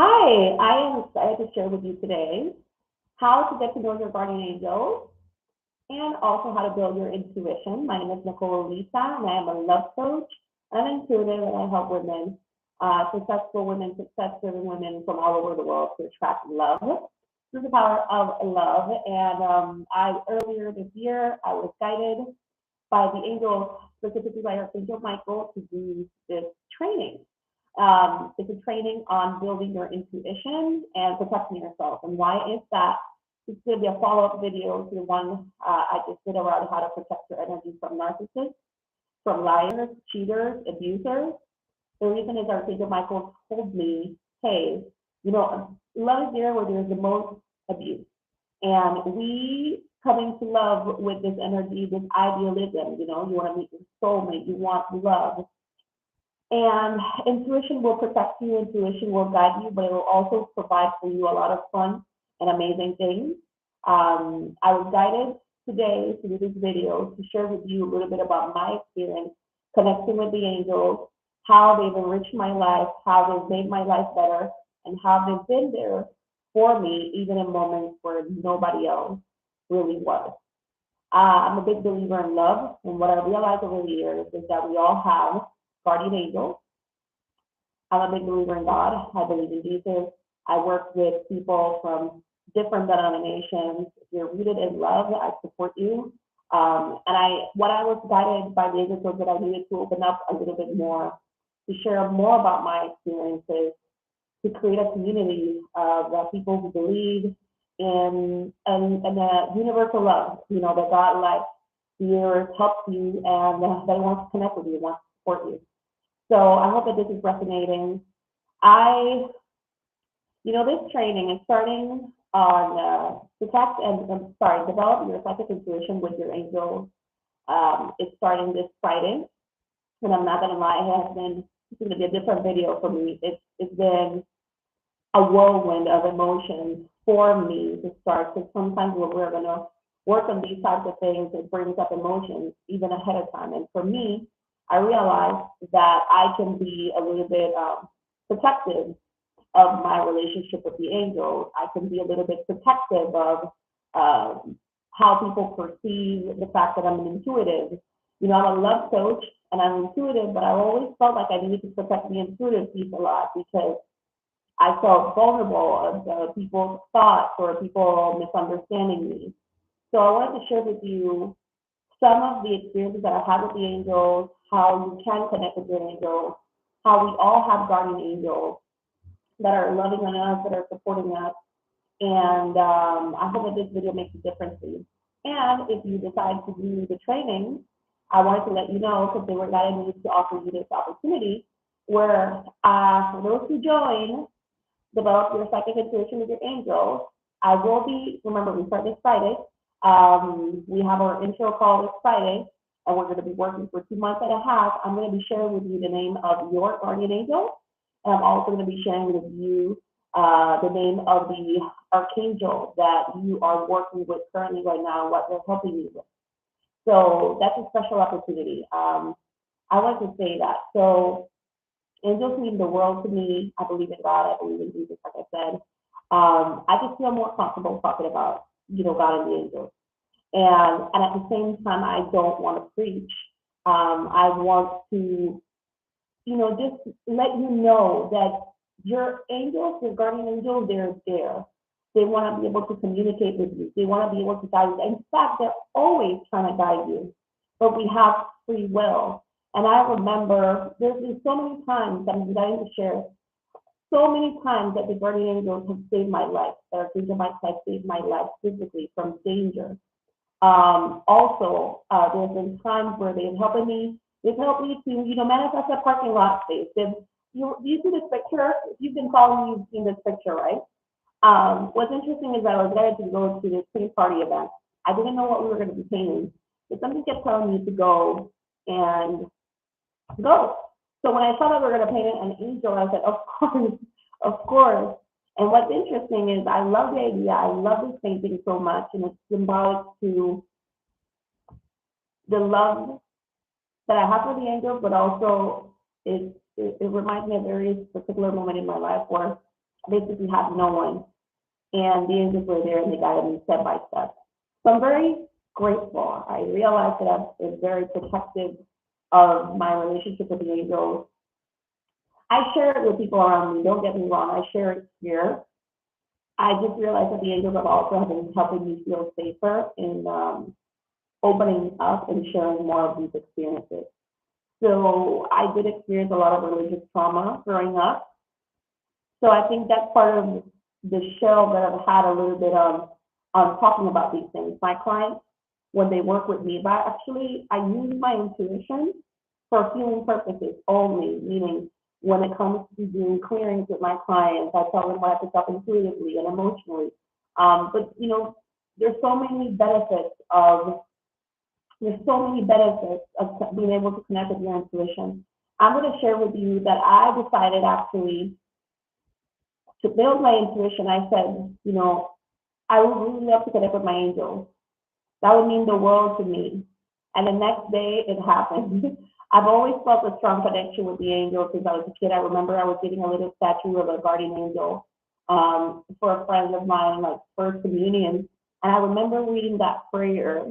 Hi, I am excited to share with you today how to get to know your guardian angels and also how to build your intuition. My name is Nicole Elissa, and I am a love coach. I'm intuitive, and I help women, successful women, success-driven women from all over the world to attract love through the power of love. And I earlier this year, I was guided by the angel, specifically by Archangel Michael, to do this training. It's a training on building your intuition and protecting yourself. And why is that? It's going to be a follow-up video to the one I just did around how to protect your energy from narcissists, from liars, cheaters, abusers. The reason is Archangel Michael told me, hey, love is there where there's the most abuse. And we come into love with this energy, this idealism, you want to meet your soulmate, you want love. And intuition will protect you, intuition will guide you, but it will also provide for you a lot of fun and amazing things. I was guided today to do this video to share with you a little bit about my experience connecting with the angels, how they've enriched my life, how they've made my life better, and how they've been there for me, even in moments where nobody else really was. I'm a big believer in love, and what I realized over the years is that we all have guardian angels. I'm a big believer in God. I believe in Jesus. I work with people from different denominations. If you're rooted in love, I support you. What I was guided by the angels was that I needed to open up a little bit more, to share more about my experiences, to create a community of people who believe in the universal love, that God likes here helps you and that He wants to connect with you, wants to support you. So I hope that this is resonating. This training is starting on develop your psychic intuition with your angels. It's starting this Friday, and I'm not gonna lie, it's going to be a different video for me. It's been a whirlwind of emotions for me to start, because sometimes when we're going to work on these types of things, it brings up emotions even ahead of time. And for me, I realized that I can be a little bit protective of my relationship with the angels. I can be a little bit protective of how people perceive the fact that I'm an intuitive. I'm a love coach and I'm intuitive, but I always felt like I needed to protect the intuitive piece a lot because I felt vulnerable of people's thoughts or people misunderstanding me. So I wanted to share with you some of the experiences that I had with the angels, how you can connect with your angels, how we all have guardian angels that are loving on us, that are supporting us. And I hope that this video makes a difference to you. And if you decide to do the training, I wanted to let you know, because they were guiding me to offer you this opportunity, where for those who join, develop your psychic intuition with your angels. I will be, remember, we start this Friday. We have our intro call this Friday, and we're going to be working for 2 months and a half. I'm going to be sharing with you the name of your guardian angel, and I'm also going to be sharing with you the name of the archangel that you are working with currently right now, what they're helping you with. So that's a special opportunity. I want to say that. So angels mean the world to me. I believe in God. I believe in Jesus, like I said. I just feel more comfortable talking about, God and the angels. And at the same time, I don't want to preach. I want to, just let you know that your angels, your guardian angels, they're there. They want to be able to communicate with you. They want to be able to guide you. In fact, they're always trying to guide you. But we have free will. And I remember there's been so many times that I'm dying to share, so many times that the guardian angels have saved my life, that Archangel Michael has saved my life physically from danger. Also, there's been times where they've helped me to, manifest a parking lot space. Do you see this picture? If you've been following, you've seen this picture, right? What's interesting is that I was ready to go to this paint party event. I didn't know what we were going to be painting, but something kept telling me to go and go. So when I saw that we were going to paint an angel, I said, of course, of course. And what's interesting is I love the idea. I love this painting so much, and it's symbolic to the love that I have for the angels, but also it reminds me of a very particular moment in my life where basically had no one. And the angels were there and they guided me step by step. So I'm very grateful. I realized that I was very protective of my relationship with the angels. I share it with people around me. Don't get me wrong, I share it here. I just realized that the angels have also been helping me feel safer in opening up and sharing more of these experiences. So I did experience a lot of religious trauma growing up. So I think that's part of the show that I've had a little bit on talking about these things. My clients, when they work with me, but actually I use my intuition for healing purposes only, meaning when it comes to doing clearings with my clients, I tell them what I pick up intuitively and emotionally. But you know, there's so many benefits of being able to connect with your intuition. I'm going to share with you that I decided actually to build my intuition. I said, you know, I would really love to connect with my angels. That would mean the world to me. And the next day it happened. I've always felt a strong connection with the angels since I was a kid. I remember I was getting a little statue of a guardian angel for a friend of mine, like first communion. And I remember reading that prayer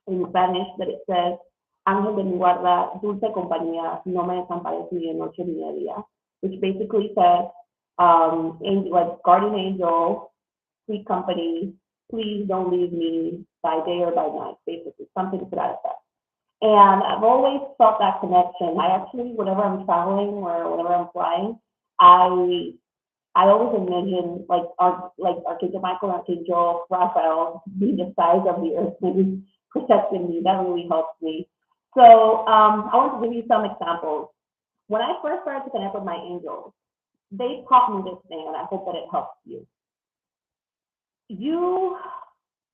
in Spanish that it says, Ángel de mi guarda, dulce compañía, no me desampares ni de noche ni de día, which basically says, angel, like guardian angel, sweet company, please don't leave me by day or by night, basically, something to that effect. And I've always felt that connection. I actually, whenever I'm traveling or whenever I'm flying, I always envision like Archangel Michael and Archangel Raphael being the size of the earth, maybe protecting me. That really helps me. So I want to give you some examples. When I first started to connect with my angels, they taught me this thing, and I hope that it helps you.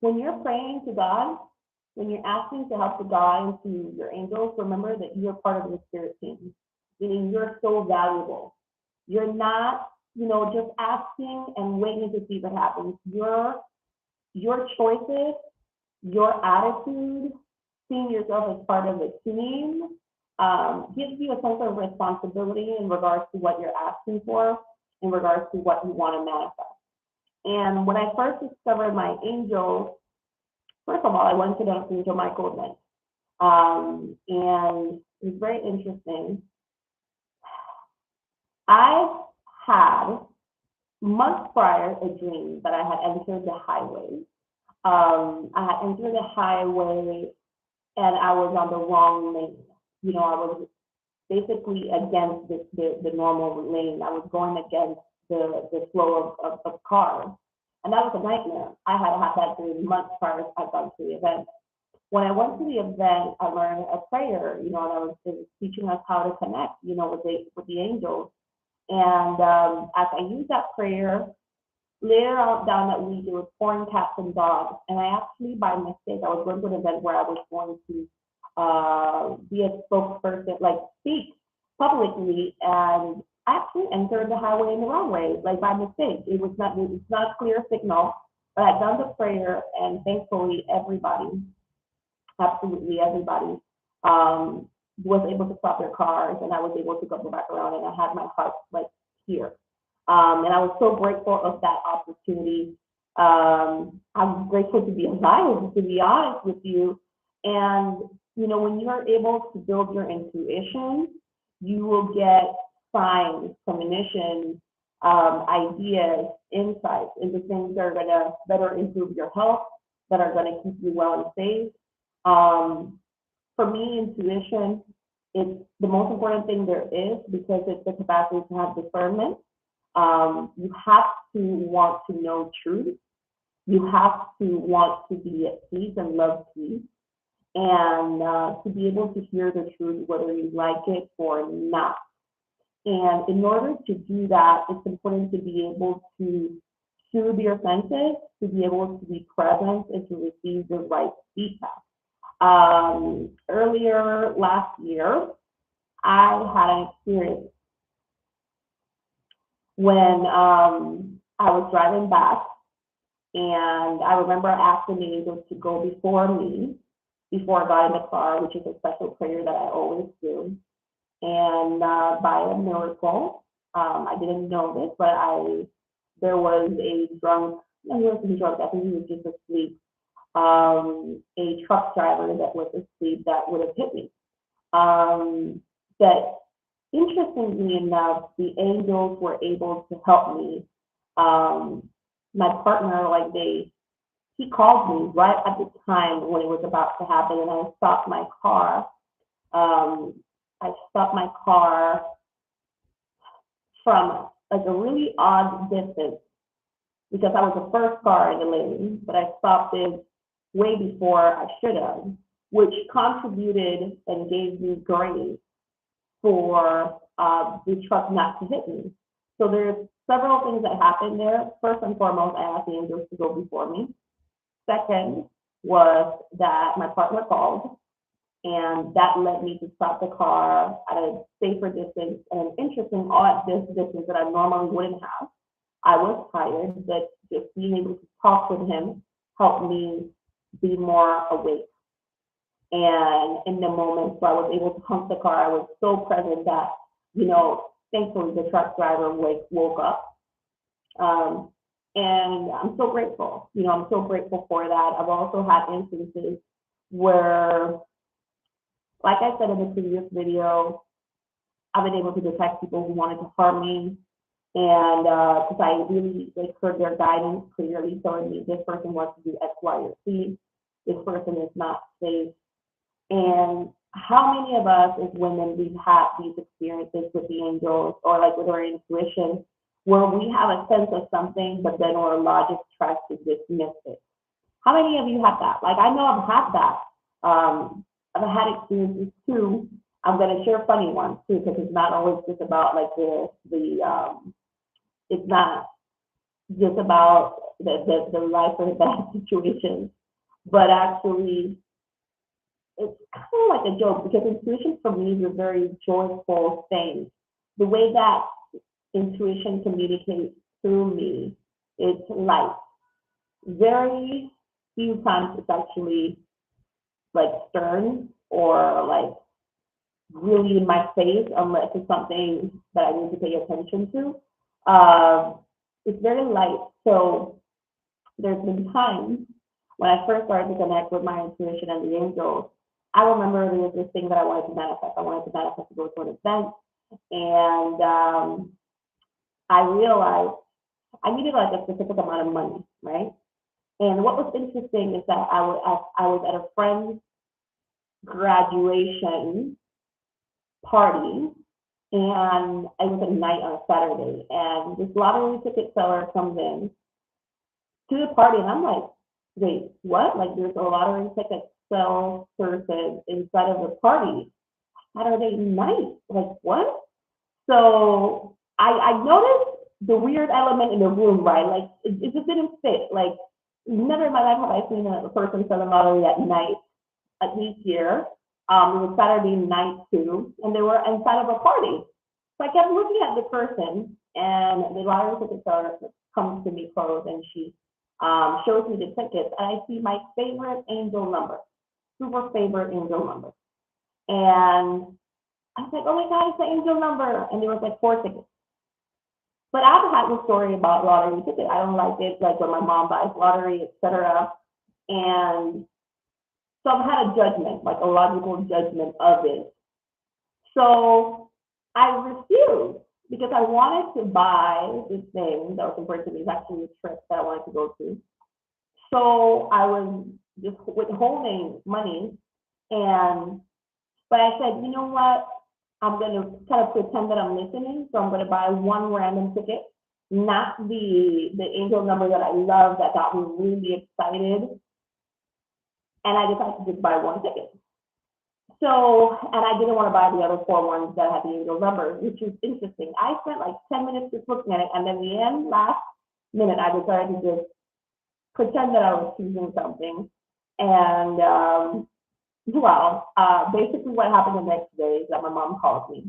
When you're praying to God, when you're asking to help to God and to your angels, remember that you're part of the spirit team, meaning you're so valuable. You're not, you know, just asking and waiting to see what happens. Your choices, your attitude, seeing yourself as part of the team, gives you a sense of responsibility in regards to what you're asking for, in regards to what you want to manifest. And when I first discovered my angels, first of all, I went to the Archangel Michael event. And it was very interesting. I had months prior a dream that I had entered the highway. I had entered the highway and I was on the wrong lane. You know, I was basically against the normal lane. I was going against the flow of cars. And that was a nightmare. I had had that dream months prior to I gone to the event. When I went to the event, I learned a prayer, you know, and it was teaching us how to connect, you know, with the angels. And as I used that prayer, later on down that week, it was pouring cats and dogs. And I actually, by mistake, I was going to an event where I was going to be a spokesperson, like speak publicly, and I actually entered the highway in the wrong way, like by mistake. It's not a clear signal, but I'd done the prayer, and thankfully everybody, absolutely everybody, was able to stop their cars, and I was able to go back around, and I had my heart like here. And I was so grateful of that opportunity. I'm grateful to be alive, to be honest with you. And, you know, when you're able to build your intuition, you will get signs, premonitions, ideas, insights into things that are going to better improve your health, that are going to keep you well and safe. For me, intuition is the most important thing there is because it's the capacity to have discernment. You have to want to know truth. You have to want to be at peace and love peace, and to be able to hear the truth, whether you like it or not. And in order to do that, it's important to be able to soothe your senses, to be able to be present, and to receive the right feedback. Earlier last year, I had an experience when I was driving back, and I remember asking the angels to go before me, before I got in the car, which is a special prayer that I always do. And by a miracle, I didn't know this, but there was a drunk, no, he wasn't drunk, I think he was just asleep, a truck driver that was asleep that would have hit me. That interestingly enough, the angels were able to help me. My partner, like he called me right at the time when it was about to happen, and I stopped my car. I stopped my car from like a really odd distance because I was the first car in the lane, but I stopped it way before I should have, which contributed and gave me grace for the truck not to hit me. So there's several things that happened there. First and foremost, I asked the angels to go before me. Second was that my partner called, and that led me to stop the car at a safer distance and an interesting, odd distance that I normally wouldn't have. I was tired, but just being able to talk with him helped me be more awake. And in the moment where I was able to hump the car, I was so present that, thankfully the truck driver woke up. And I'm so grateful. I'm so grateful for that. I've also had instances where, like I said in the previous video, I've been able to detect people who wanted to harm me. And because I really heard their guidance clearly telling me this person wants to do X, Y, or Z. This person is not safe. And how many of us as women, we've had these experiences with the angels or like with our intuition where we have a sense of something, but then our logic tries to dismiss it. How many of you have that? Like, I know I've had that. I've had experiences too. I'm going to share funny ones too, because it's not always just about like it's not just about the life or bad situations, but actually it's kind of like a joke because intuition for me is a very joyful thing. The way that intuition communicates through me is light. Very few times it's actually like stern or like really in my face unless it's something that I need to pay attention to. It's very light. So there's been times when I first started to connect with my intuition and the angels, I remember there was this thing that I wanted to manifest. I wanted to manifest to go to an event, and I realized I needed like a specific amount of money, right? And what was interesting is that I was at a friend's graduation party, and it was a night on a Saturday, and this lottery ticket seller comes in to the party, and I'm like, wait, what? Like, there's a lottery ticket sales person inside of the party Saturday night. Like, what? So I noticed the weird element in the room, right? Like, it just didn't fit. Like, never in my life have I seen a person selling lottery at night, at least here. It was Saturday night too, and they were inside of a party. So I kept looking at the person, and the lottery ticket seller comes to me close, and she shows me the tickets, and I see my favorite angel number, super favorite angel number. And I was like, oh my God, it's the angel number. And there was like 4 tickets. But I've had the story about lottery tickets. I don't like it, like when my mom buys lottery, etc. And so I've had a judgment, like a logical judgment of it. So I refused because I wanted to buy this thing that was important to me. It's actually a trip that I wanted to go to. So I was just withholding money, but I said, you know what? I'm going to kind of pretend that I'm listening. So I'm going to buy one random ticket, not the angel number that I love that got me really excited. And I decided to just buy one ticket. So, and I didn't want to buy the other 4 ones that had the angel numbers, which is interesting. I spent like 10 minutes just looking at it. And then the last minute, I decided to just pretend that I was choosing something. And basically what happened the next day is that my mom calls me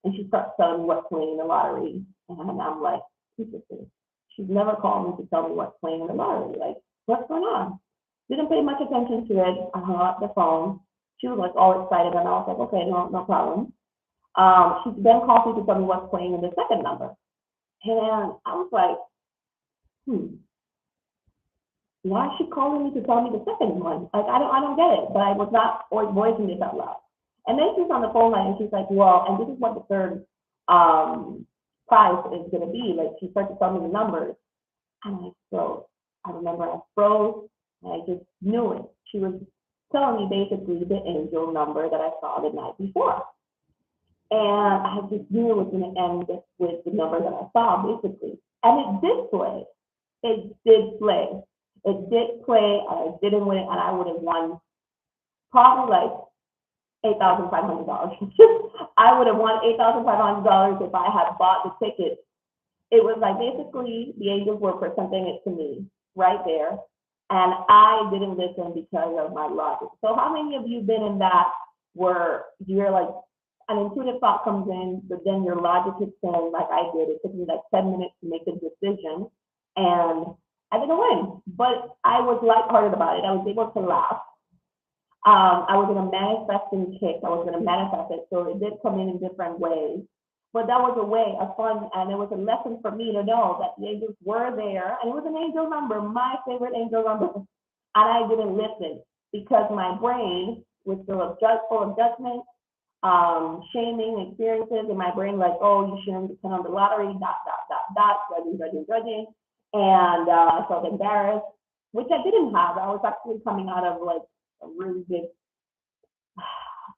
and she starts telling me what's playing in the lottery. And I'm like, interesting. She's never called me to tell me what's playing in the lottery. Like, what's going on? Didn't pay much attention to it. I hung up the phone. She was like all excited, and I was like, okay, no problem. She then called me to tell me what's playing in the second number. And I was like, why is she calling me to tell me the second one? Like, I don't get it. But I was not voicing this out loud. And then she's on the phone line and she's like, well, and this is what the third prize is going to be. Like, she started to tell me the numbers. And I froze. I remember I froze and I just knew it. She was telling me basically the angel number that I saw the night before. And I just knew it was going to end with the number that I saw, basically. And it did play. It did play. It did play. I didn't win it, and I would have won probably like $8,500. I would have won $8,500 if I had bought the ticket. It was like basically the angels were presenting it to me right there, and I didn't listen because of my logic. So how many of you been in that where you're like, an intuitive thought comes in, but then your logic kicks in, like I did. It took me like 10 minutes to make a decision, and I didn't win, but I was lighthearted about it. I was able to laugh. I was in a manifesting kick. I was going to manifest it, so it did come in different ways. But that was a way, a fun, and it was a lesson for me to know that the angels were there, and it was an angel number, my favorite angel number, and I didn't listen because my brain was full of judgment, shaming experiences in my brain, like, oh, you shouldn't depend on the lottery, judging. And I felt embarrassed, which I didn't have. I was actually coming out of like a really big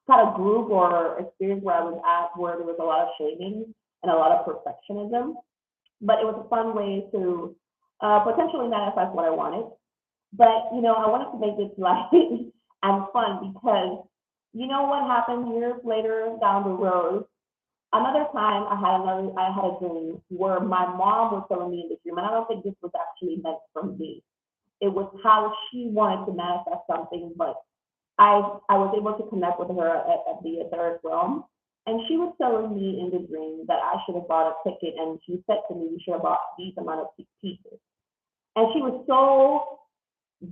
kind of group or experience where I was at where there was a lot of shaming and a lot of perfectionism. But it was a fun way to potentially manifest what I wanted. But, you know, I wanted to make this light and fun because you know what happened years later down the road? Another time I had a dream where my mom was telling me in the dream, and I don't think this was actually meant for me. It was how she wanted to manifest something, but I was able to connect with her at the etheric realm. And she was telling me in the dream that I should have bought a ticket, and she said to me, you should have bought these amount of pieces. And she was so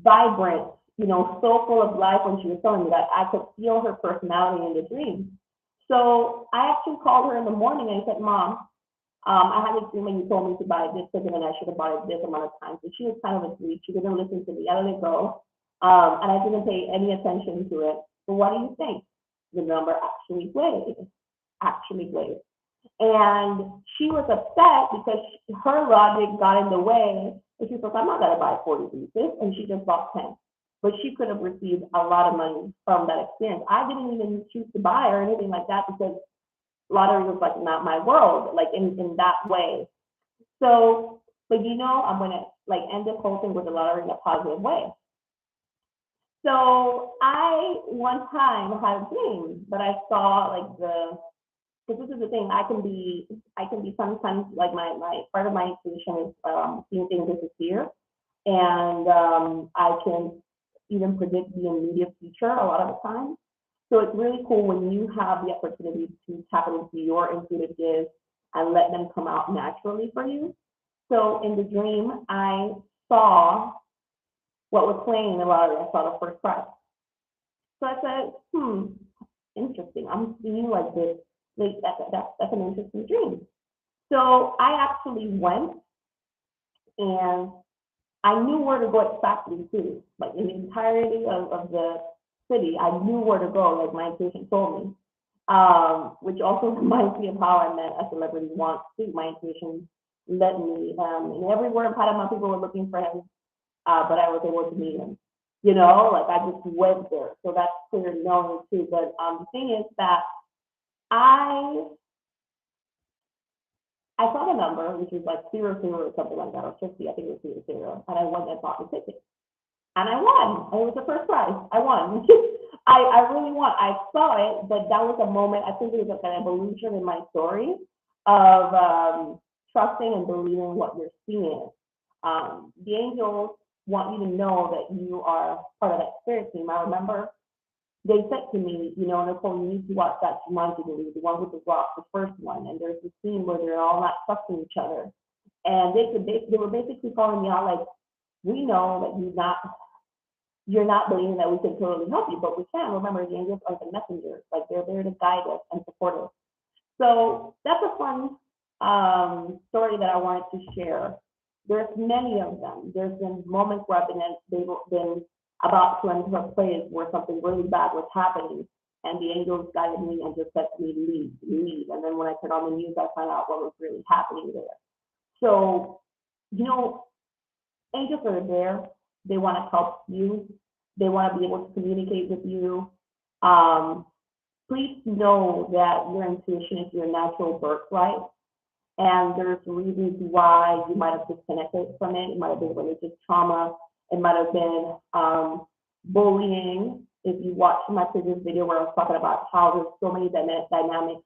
vibrant, you know, so full of life when she was telling me that I could feel her personality in the dream. So I actually called her in the morning and I said, Mom, I had this dream and you told me to buy this ticket and I should have bought it this amount of times. So she was kind of asleep. She didn't listen to me. I let it go. And I didn't pay any attention to it. But what do you think? The number actually played. And she was upset because her logic got in the way. And she said, I'm not going to buy 40 pieces. And she just bought 10. But she could have received a lot of money from that experience. I didn't even choose to buy or anything like that because lottery was like not my world, like in that way. So, but you know, I'm gonna like end this whole thing with the lottery in a positive way. So I one time had a dream that I saw like because this is the thing, I can be sometimes like my part of my intuition is seeing things disappear, and I can even predict the immediate future a lot of the time. So it's really cool when you have the opportunity to tap into your intuitive gifts and let them come out naturally for you. So in the dream, I saw what was playing in the lottery. I saw the first prize. So I said, interesting. I'm seeing like this. Like that's an interesting dream. So I actually went and I knew where to go exactly too. Like in the entirety of the city, I knew where to go, like my intuition told me. Which also reminds me of how I met a celebrity once too. My intuition led me, and everywhere in Panama, people were looking for him, but I was able to meet him. You know, like I just went there. So that's clear knowing too. But the thing is that I saw the number, which was like 00 or something like that, or 50, I think it was 00, and I went and bought the ticket. And I won. It was the first prize. I won. I really won. I saw it, but that was a moment, I think it was like an evolution in my story of trusting and believing what you're seeing. The angels want you to know that you are part of that spirit team. I remember they said to me, you know, Nicole, you need to watch that Jumanji movie, the one with the rock, the first one. And there's this scene where they're all not trusting each other. And they were basically calling me out like, we know that you're not believing that we can totally help you, but we can. Remember, the angels are the messengers. Like they're there to guide us and support us. So that's a fun story that I wanted to share there's many of them. There's been moments where they've been about to enter a place where something really bad was happening, and the angels guided me and just said to me, leave, leave. And then when I turned on the news, I found out what was really happening there. So, you know, angels are there. They want to help you. They want to be able to communicate with you. Please know that your intuition is your natural birthright. And there's reasons why you might have disconnected from it. It might have been religious trauma. It might have been bullying. If you watched my previous video where I was talking about how there's so many dynamics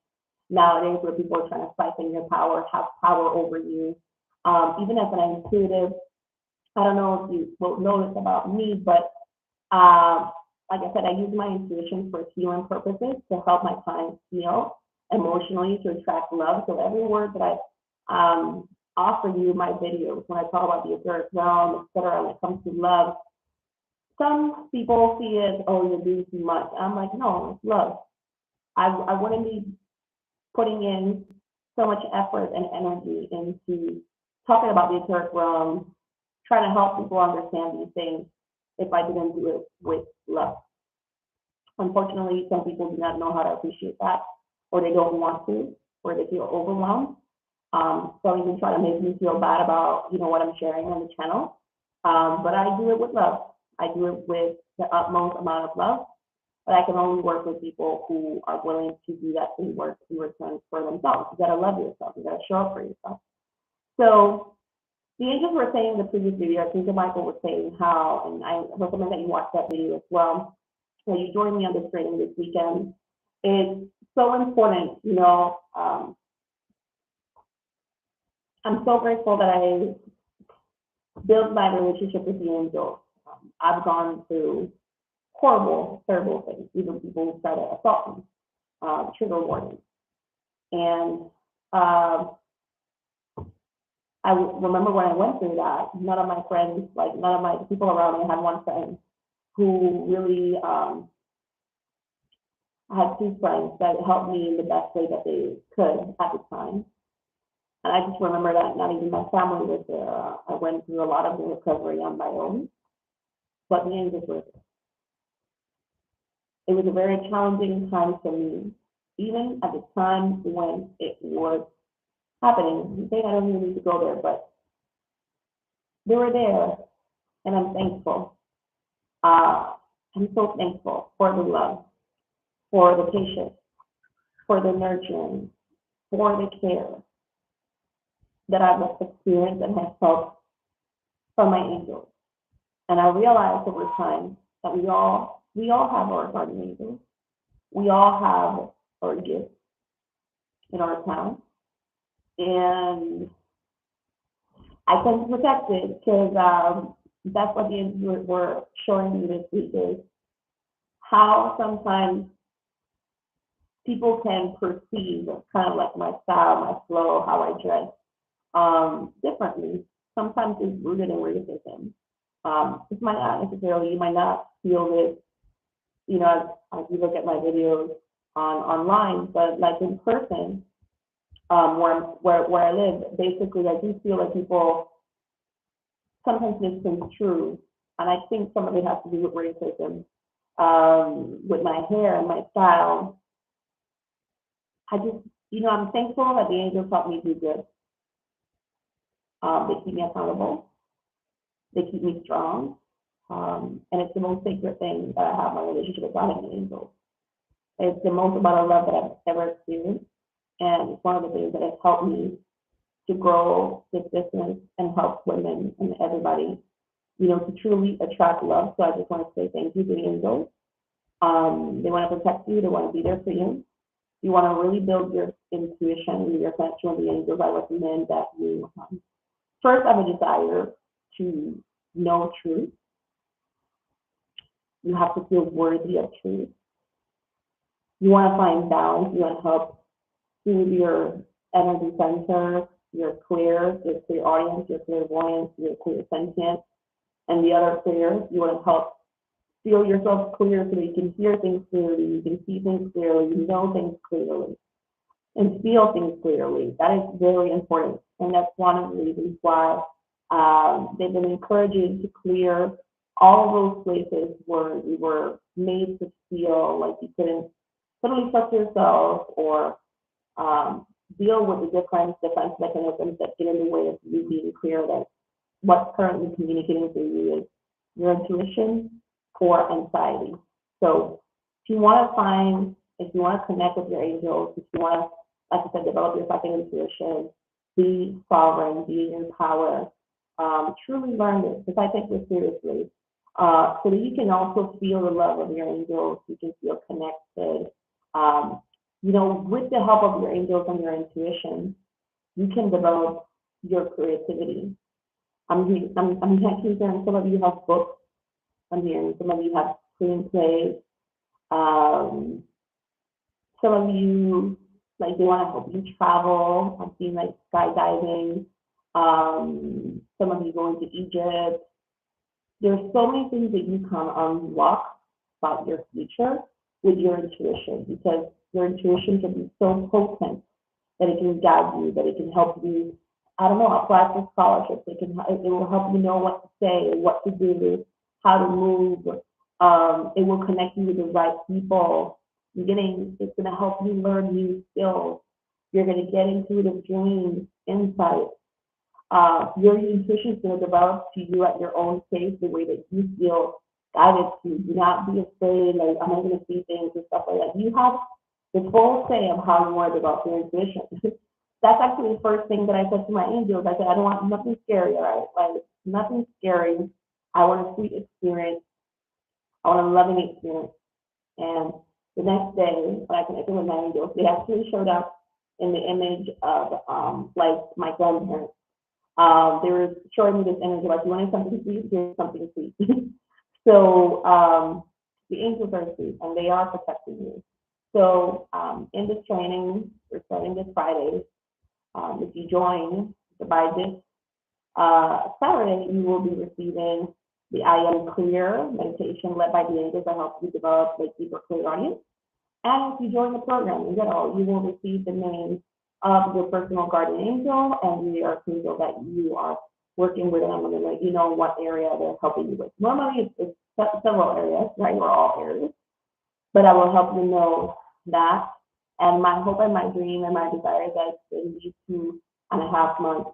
nowadays where people are trying to siphon your power, have power over you. Even as an intuitive, I don't know if you will know this about me, but like I said, I use my intuition for healing purposes to help my clients heal emotionally, to attract love. So every word that I offer you in my videos, when I talk about the etheric realm, etc., when it comes to love, some people see it as, oh, you're doing too much. I'm like, no, it's love. I wouldn't be putting in so much effort and energy into talking about the etheric realm, trying to help people understand these things if I didn't do it with love. Unfortunately, some people do not know how to appreciate that, or they don't want to, or they feel overwhelmed. So even try to make me feel bad about, you know, what I'm sharing on the channel. But I do it with love. I do it with the utmost amount of love. But I can only work with people who are willing to do that same work in return for themselves. You gotta love yourself. You gotta show up for yourself. So the angels were saying in the previous video, I think Michael was saying how, and I recommend that you watch that video as well. So you join me on this training this weekend. It's so important, you know. I'm so grateful that I built my relationship with the angels. I've gone through horrible, terrible things, even people who try to assault me, trigger warnings. And I remember when I went through that, none of my friends, like none of my people around me, I had one friend who really, I had two friends that helped me in the best way that they could at the time. And I just remember that not even my family was there. I went through a lot of the recovery on my own, but the angels were there. It was a very challenging time for me, even at the time when it was happening. I don't even need to go there, but they were there, and I'm thankful. I'm so thankful for the love, for the patience, for the nurturing, for the care that I've experienced and have felt from my angels. And I realized over time that we all have our guardian angels. We all have our gifts in our talents. And I can protect it because that's what the angels were showing me this week is how sometimes people can perceive kind of like my style, my flow, how I dress differently. Sometimes it's rooted in racism. It might not necessarily, you might not feel this, you know, as you look at my videos online, but like in person, where I live, basically I do feel like people sometimes misconstrue, and I think some of it has to do with racism, with my hair and my style. I just, you know, I'm thankful that the angels help me do good. They keep me accountable. They keep me strong. And it's the most sacred thing that I have, my relationship with God and the angels. It's the most amount of love that I've ever experienced. And it's one of the things that has helped me to grow this business and help women and everybody, you know, to truly attract love. So I just want to say thank you to the angels. They want to protect you. They want to be there for you. You want to really build your intuition and your connection with the angels. I recommend that you first have a desire to know truth. You have to feel worthy of truth. You want to find balance. You want to help soothe your energy center, your clear audience, your clairvoyance, your clear sentient, and the other clear. You want to help feel yourself clear so that you can hear things clearly, you can see things clearly, you know things clearly, and feel things clearly. That is very important. And that's one of the reasons why They've been encouraging to clear all of those places where you were made to feel like you couldn't totally trust yourself or um, deal with the different defense mechanisms that get in the way of you being clear that what's currently communicating to you is your intuition or anxiety. So if you want to find, if you want to connect with your angels, if you want to, like I said, develop your second intuition, be sovereign, be in power, truly learn this, because I take this seriously. So that you can also feel the love of your angels, you can feel connected. Um, with the help of your angels and your intuition, you can develop your creativity. I'm hearing some of you have books. I'm hearing some of you have screenplays. Um, some of you, like, they want to help you travel. I'm seeing, like, skydiving. Some of you going to Egypt. There's so many things that you can unlock about your future with your intuition, because your intuition can be so potent that it can guide you, that it can help you, I don't know, apply for scholarships. It will help you know what to say, what to do, how to move. It will connect you with the right people. It's going to help you learn new skills. You're going to get intuitive dreams, insights. Your intuition is going to develop to you at your own pace, the way that you feel guided to. Do not be afraid, like, I'm not going to see things and stuff like that. You have the full say of how you want to develop your intuition. That's actually the first thing that I said to my angels. I said, I don't want nothing scary, all right? Like, nothing scary. I want a sweet experience. I want a loving experience. And the next day, when I connected with my angels, they actually showed up in the image of, like, my grandparents. They were showing me this image like, you wanted something sweet, here's something sweet. So the angels are sweet, and they are protecting you. So in this training, we're starting this Friday. If you join by this Saturday, you will be receiving the I Am Clear meditation led by the angels that helps you develop like deeper clairaudience. And if you join the program in general, you will receive the name of your personal guardian angel and the archangel that you are working with. And I'm going to let you know what area they're helping you with. Normally, it's several areas, right? Or all areas. But I will help you know that. And my hope and my dream and my desire is that in these 2.5 months,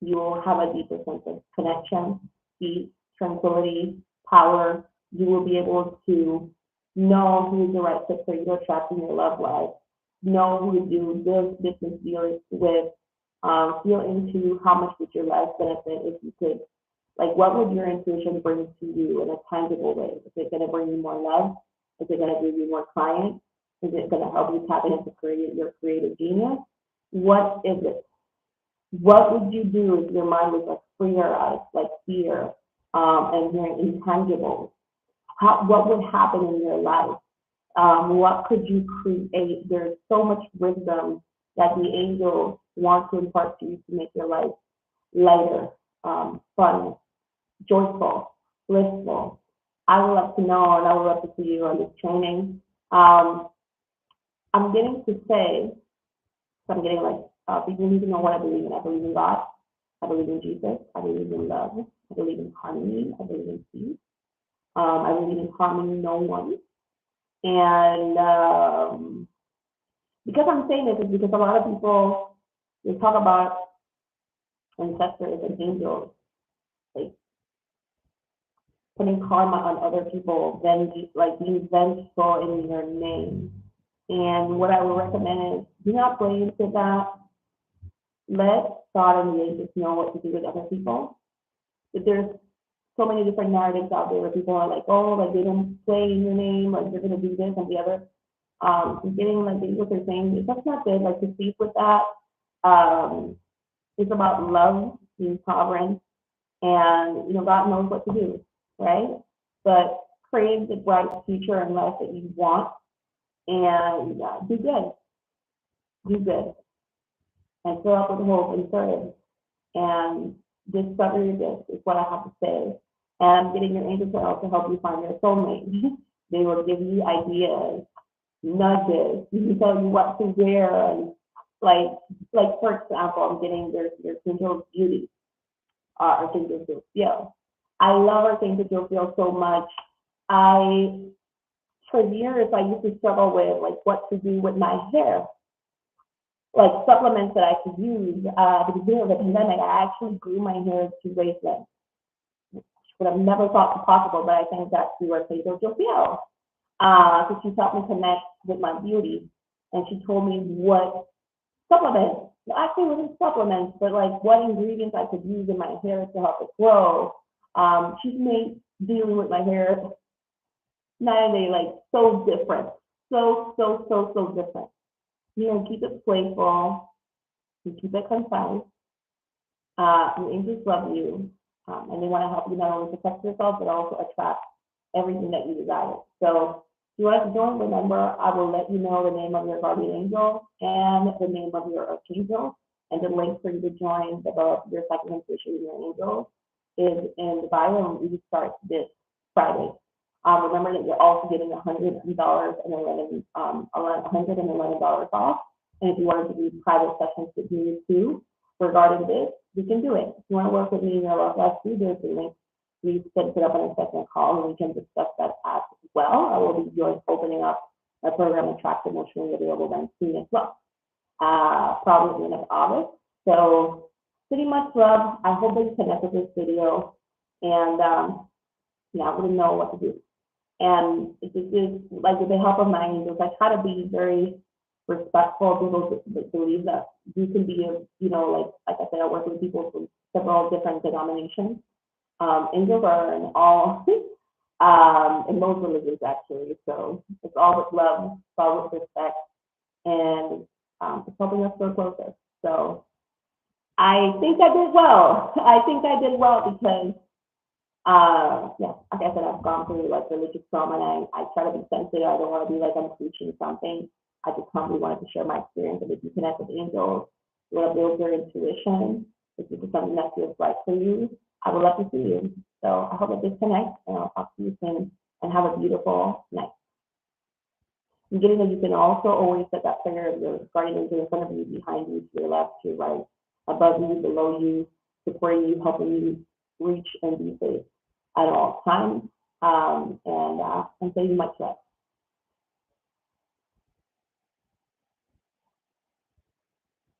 you will have a deeper sense of connection, peace, tranquility, power. You will be able to know who is the right fit for you to attract in your love life, know who to do those business deals with, feel into how much would your life benefit if you could, like, what would your intuition bring to you in a tangible way? Is it going to bring you more love? Is it going to give you more clients? Is it going to help you tap into your creative genius? What is it? What would you do if your mind was like clear-eyed, like fear, and you're intangible? What would happen in your life? What could you create? There's so much wisdom that the angels want to impart to you to make your life lighter, fun, joyful, blissful. I would love to know, and I would love to see you on this training. I'm getting to say, so I'm getting like, people need to know what I believe in. I believe in God. I believe in Jesus. I believe in love. I believe in harmony. I believe in peace. I believe in harming no one. And because I'm saying this is because a lot of people, they talk about ancestors and angels, like putting karma on other people, like being vengeful in your name. And what I would recommend is do not play into that. Let God and the angels know what to do with other people. But there's so many different narratives out there where people are like, oh, like they don't play in your name, like they're going to do this and the other. Getting like what they're saying, that's not good. Like to speak with that. It's about love, being sovereign, and God knows what to do, right? But create the bright future and life that you want, and do good, and fill up with hope and serve, and discover your gifts is what I have to say. And I'm getting your angels to also help you find your soulmate. They will give you ideas, nudges. You can tell you what to wear, and like for example, I'm getting their angel beauty. Archangel Jophiel. I love Archangel Jophiel so much. For years, I used to struggle with like what to do with my hair, like supplements that I could use. At the beginning of the pandemic, I actually grew my hair to waist length, which would have never thought possible, but I think that's through Archangel Jophiel. So she helped me connect with my beauty, and she told me what supplements, actually it wasn't supplements, but like what ingredients I could use in my hair to help it grow. She's made dealing with my hair night and day like so different, so different. You know, keep it playful, you keep it concise. Your angels love you, and they want to help you not only protect yourself but also attract everything that you desire. So if you want to join, remember, I will let you know the name of your guardian angel and the name of your archangel, and the link for you to join develop your psychic intuition with your angels is in the bio, and we start this Friday. Remember that you're also getting $111 off. And if you wanted to do private sessions with me too regarding this, we can do it. If you want to work with me in your love life too, there's a link. We set it up on a second call, and we can discuss that as well. I will be opening up my program, Attractors, emotionally available then soon as well, probably at the end of August. So pretty much love. I hope that you connect with this video, and I wouldn't know what to do. And it is like with the help of my angels, I try to be very respectful. People believe that you can be like I said, I work with people from several different denominations. Angels are in all, in most religions actually. So it's all with love, it's all with respect, and it's helping us grow closer. So I think I did well. I think I did well because like I said, I've gone through like religious trauma, and I try to be sensitive. I don't want to be like I'm preaching something. I just humbly wanted to share my experience. And if you connect with angels, you want to build your intuition, if this is something that feels right for you, I would love to see you. So I hope that this connects, and I'll talk to you soon, and have a beautiful night. I'm getting that you can also always set that prayer of your guardian angel in front of you, behind you, to your left, to your right, above you, below you, supporting you, helping you reach and be safe at all times, and sending you much love.